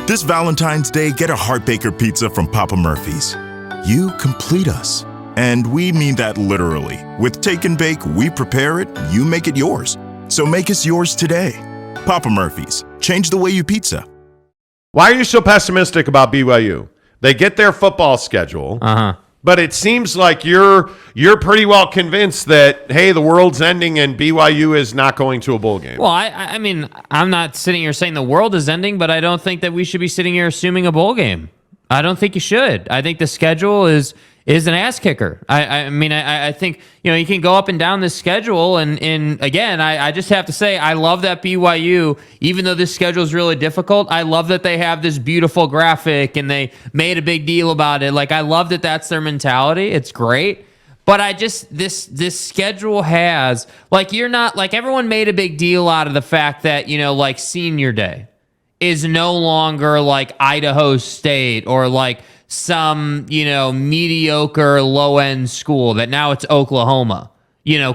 This Valentine's Day, get a Heart Baker pizza from Papa Murphy's. You complete us. And we mean that literally. With Take and Bake, we prepare it, you make it yours. So make us yours today. Papa Murphy's. Change the way you pizza. Why are you so pessimistic about BYU? They get their football schedule, but it seems like you're pretty well convinced that, hey, the world's ending and BYU is not going to a bowl game. Well, I mean, I'm not sitting here saying the world is ending, but I don't think that we should be sitting here assuming a bowl game. I don't think you should. I think the schedule is an ass kicker. I think, you can go up and down this schedule, and again, I just have to say, I love that BYU, even though this schedule is really difficult, I love that they have this beautiful graphic, and they made a big deal about it. Like, I love that that's their mentality. It's great. But this schedule has, you're not, everyone made a big deal out of the fact that, senior day is no longer Idaho State or some, mediocre low-end school, that now it's Oklahoma,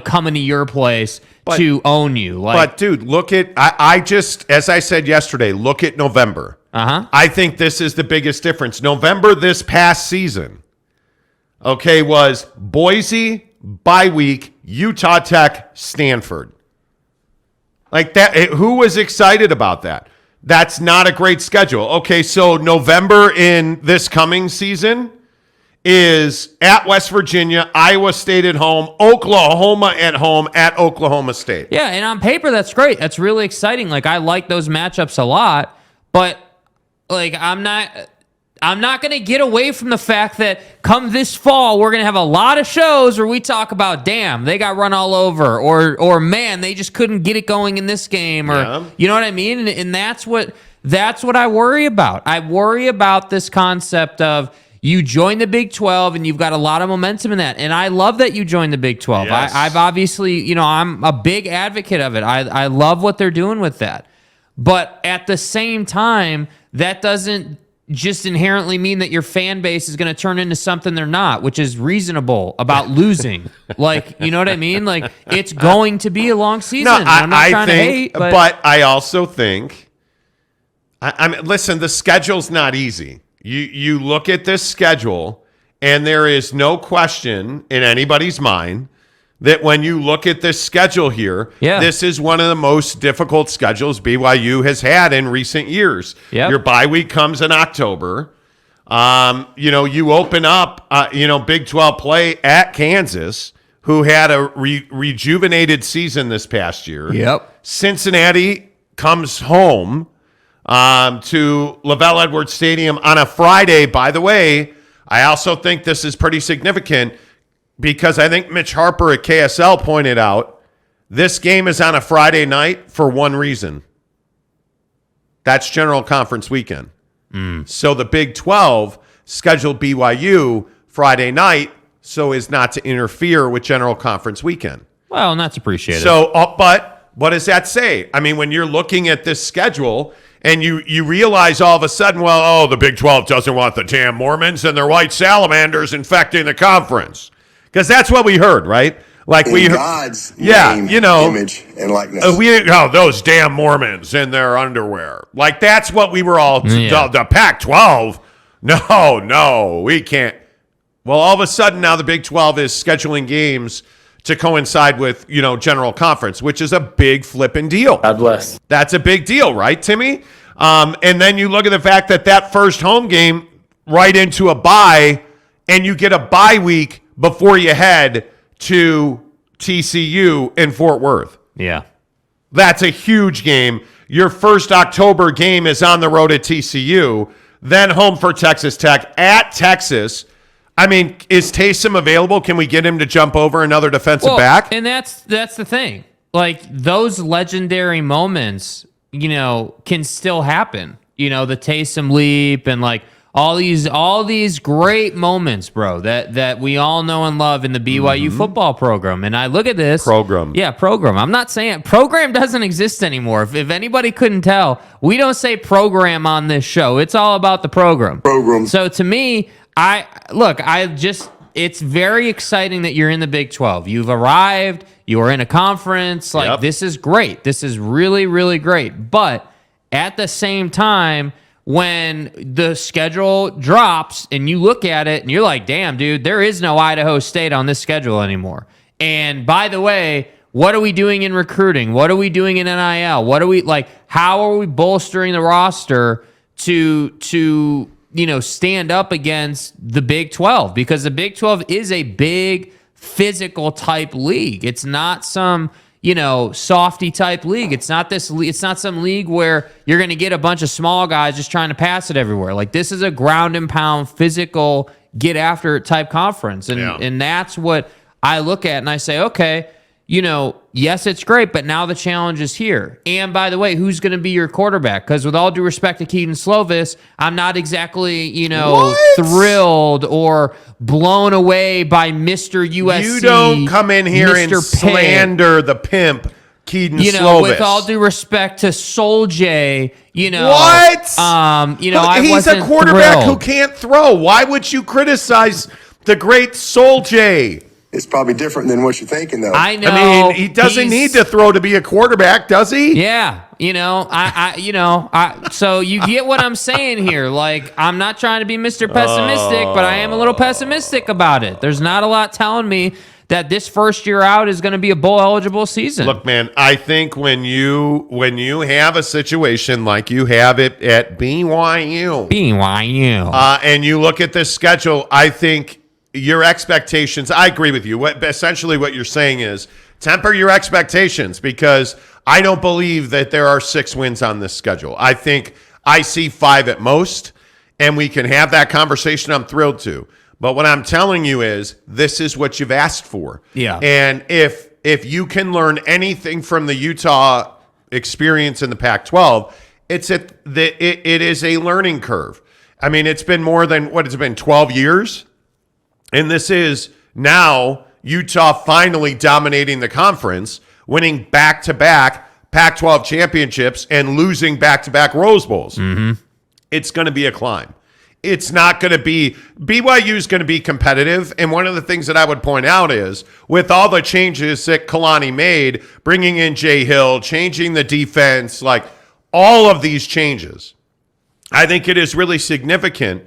coming to your place to own you. But, dude, look at, I just, as I said yesterday, look at November. I think this is the biggest difference. November this past season, was Boise, bye week, Utah Tech, Stanford. Who was excited about that? That's not a great schedule. Okay, so November in this coming season is at West Virginia, Iowa State at home, Oklahoma at home, at Oklahoma State. Yeah, and on paper, that's great. That's really exciting. I like those matchups a lot, but I'm not going to get away from the fact that come this fall, we're going to have a lot of shows where we talk about, damn, they got run all over, or man, they just couldn't get it going in this game, or you know what I mean? And that's what I worry about. I worry about this concept of you join the Big 12 and you've got a lot of momentum in that. And I love that you joined the Big 12. Yes. I've obviously, I'm a big advocate of it. I love what they're doing with that. But at the same time, that doesn't just inherently mean that your fan base is going to turn into something they're not, which is reasonable about losing. You know what I mean? It's going to be a long season. No, I'm not trying to hate. But I also think, I mean, listen, the schedule's not easy. You look at this schedule, and there is no question in anybody's mind that when you look at this schedule here, this is one of the most difficult schedules BYU has had in recent years. Yep. Your bye week comes in October. You open up, Big 12 play at Kansas, who had a rejuvenated season this past year. Yep. Cincinnati comes home to LaVell Edwards Stadium on a Friday. By the way, I also think this is pretty significant, because I think Mitch Harper at KSL pointed out this game is on a Friday night for one reason. That's General Conference weekend. So the Big 12 scheduled BYU Friday night so as not to interfere with General Conference weekend. Well, and that's appreciated. So, but what does that say? I mean, when you're looking at this schedule and you realize all of a sudden, the Big 12 doesn't want the damn Mormons and their white salamanders infecting the conference. Because that's what we heard, right? We heard God's name, image, and likeness. Those damn Mormons in their underwear. That's what we were all. The Pac-12. No, we can't. Well, all of a sudden now the Big 12 is scheduling games to coincide with General Conference, which is a big flipping deal. God bless. That's a big deal, right, Timmy? And then you look at the fact that first home game right into a bye, and you get a bye week before you head to TCU in Fort Worth. Yeah. That's a huge game. Your first October game is on the road at TCU, then home for Texas Tech at Texas. I mean, is Taysom available? Can we get him to jump over another defensive back? And that's the thing. Those legendary moments, can still happen. The Taysom leap and all these great moments, bro, that we all know and love in the BYU football program. And I look at this. Program. Yeah, program. I'm not saying program doesn't exist anymore. If anybody couldn't tell, we don't say program on this show. It's all about the program. So to me, it's very exciting that you're in the Big 12. You've arrived. You're in a conference. This is great. This is really, really great. But at the same time, when the schedule drops and you look at it and you're like, damn, dude, there is no Idaho State on this schedule anymore. And by the way, what are we doing in recruiting? What are we doing in NIL? What are we like? How are we bolstering the roster to stand up against the Big 12? Because the Big 12 is a big physical type league. It's not some softy type league. It's not some league where you're going to get a bunch of small guys just trying to pass it everywhere. Like, this is a ground and pound physical get after it type conference. And that's what I look at and I say, okay, yes, it's great, but now the challenge is here. And by the way, who's going to be your quarterback? Because with all due respect to Keaton Slovis, I'm not exactly, thrilled or blown away by Mr. USC. You don't come in here Mr. and slander the pimp, Keaton Slovis. With all due respect to Sol J, what? He's a quarterback thrilled. who can't throw. Why would you criticize the great Sol J? It's probably different than what you're thinking, though. I know. I mean, he doesn't need to throw to be a quarterback, does he? Yeah. So you get what I'm saying here. Like, I'm not trying to be Mr. Pessimistic, but I am a little pessimistic about it. There's not a lot telling me that this first year out is going to be a bowl eligible season. Look, man, I think when you have a situation like you have it at BYU, and you look at this schedule, I think your expectations, I agree with you. Essentially what you're saying is temper your expectations, because I don't believe that there are 6 wins on this schedule. I think I see 5 at most, and we can have that conversation. I'm thrilled to. But what I'm telling you is this is what you've asked for. Yeah. And if you can learn anything from the Utah experience in the Pac-12, it is a learning curve. I mean, it's been more than, what has it been, 12 years? And this is now Utah finally dominating the conference, winning back-to-back Pac-12 championships and losing back-to-back Rose Bowls. Mm-hmm. It's going to be a climb. It's not going to be – BYU is going to be competitive. And one of the things that I would point out is with all the changes that Kalani made, bringing in Jay Hill, changing the defense, like all of these changes, I think it is really significant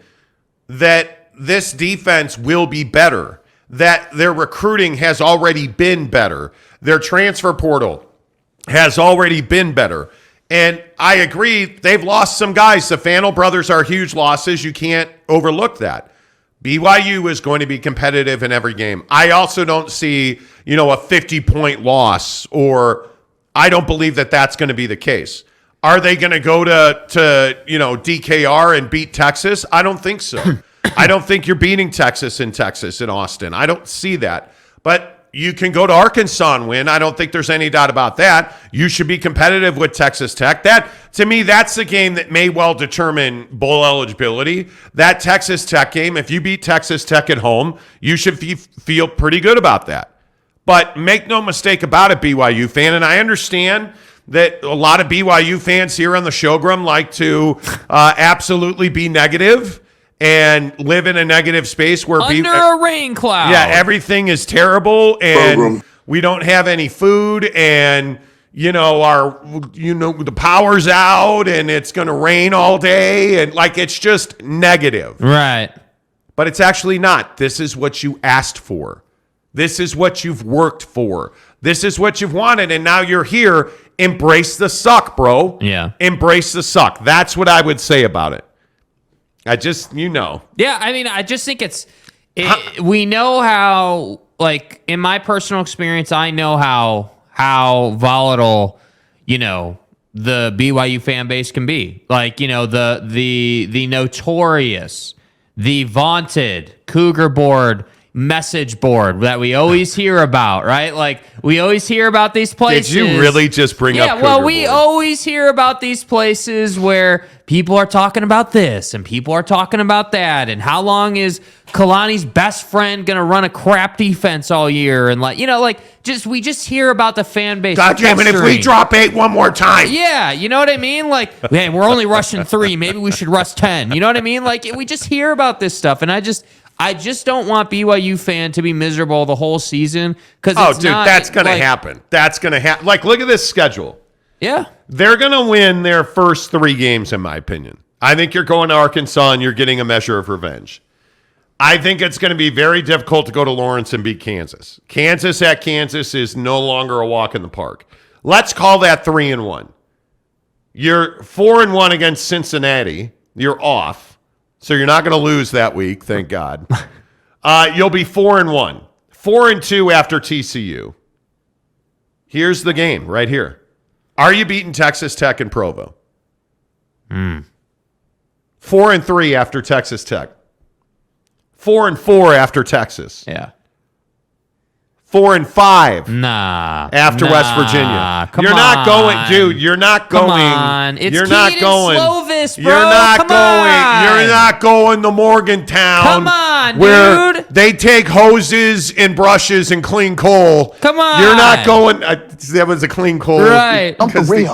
that this defense will be better, that their recruiting has already been better, their transfer portal has already been better. And I agree, they've lost some guys. The Fannell brothers are huge losses. You can't overlook that. BYU is going to be competitive in every game. I also don't see, a 50-point loss, or I don't believe that that's going to be the case. Are they going to go to DKR and beat Texas? I don't think so. I don't think you're beating Texas in Austin. I don't see that. But you can go to Arkansas and win. I don't think there's any doubt about that. You should be competitive with Texas Tech. That, to me, that's the game that may well determine bowl eligibility. That Texas Tech game, if you beat Texas Tech at home, you should feel pretty good about that. But make no mistake about it, BYU fan, and I understand that a lot of BYU fans here on the Showgram like to absolutely be negative and live in a negative space where under a rain cloud. Yeah, everything is terrible, and we don't have any food, and the power's out, and it's going to rain all day, and it's just negative. Right. But it's actually not. This is what you asked for. This is what you've worked for. This is what you've wanted, and now you're here. Embrace the suck, bro. Yeah. Embrace the suck. That's what I would say about it. Yeah, I mean, I just think we know how, in my personal experience, I know how volatile, the BYU fan base can be. The notorious, the vaunted Cougar board message board that we always hear about, right? We always hear about these places. Did you really just bring up Cougar well, we board? always hear about these places where people are talking about this and people are talking about that, and how long is Kalani's best friend going to run a crap defense all year, and we just hear about the fan base. God damn it, if we drop 8 one more time. Yeah, you know what I mean? Hey, we're only rushing 3. Maybe we should rush 10. You know what I mean? We just hear about this stuff, and I just don't want BYU fan to be miserable the whole season, because that's going to happen. That's going to happen. Look at this schedule. Yeah. They're going to win their first 3 games, in my opinion. I think you're going to Arkansas and you're getting a measure of revenge. I think it's going to be very difficult to go to Lawrence and beat Kansas. Kansas at Kansas is no longer a walk in the park. Let's call that 3-1. You're 4-1 against Cincinnati. You're off. So you're not going to lose that week, thank God. You'll be 4-1. 4-2 after TCU. Here's the game right here. Are you beating Texas Tech and Provo? 4-3 after Texas Tech. 4-4 after Texas. Yeah. 4-5. Nah. After West Virginia. Come You're on. not going, dude. You're not going. Come on. It's you're Keaton Slovis, bro. You're not Come going. on. You're not going to Morgantown. Come on, where dude. they take hoses and brushes and clean coal. Come on. You're not going. That was a clean coal. Right. Because they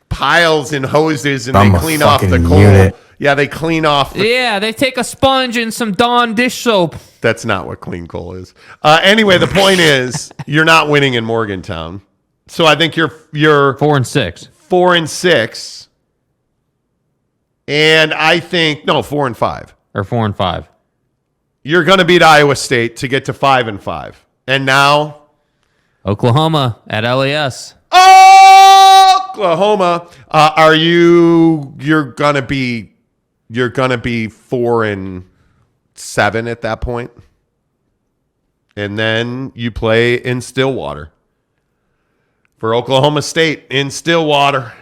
piles and hoses and I'm they a clean off the fucking coal. unit. Yeah, they clean off the Yeah, they take a sponge and some Dawn dish soap. That's not what clean coal is. Anyway, the point is you're not winning in Morgantown. So I think you're 4-6. 4-6. And I think 4-5. Or 4-5. You're going to beat Iowa State to get to 5-5. And now Oklahoma at LAS. Oklahoma. You're going to be 4-7 at that point. And then you play in Stillwater for Oklahoma State in Stillwater.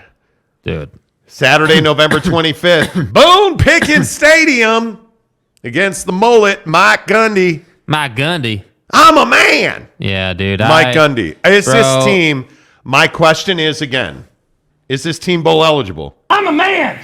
Dude. Saturday, November 25th. Boone Pickens Stadium against the mullet, Mike Gundy. Mike Gundy. I'm a man. Yeah, dude. Mike Gundy. Is this team, my question is again, is this team bowl eligible? I'm a man.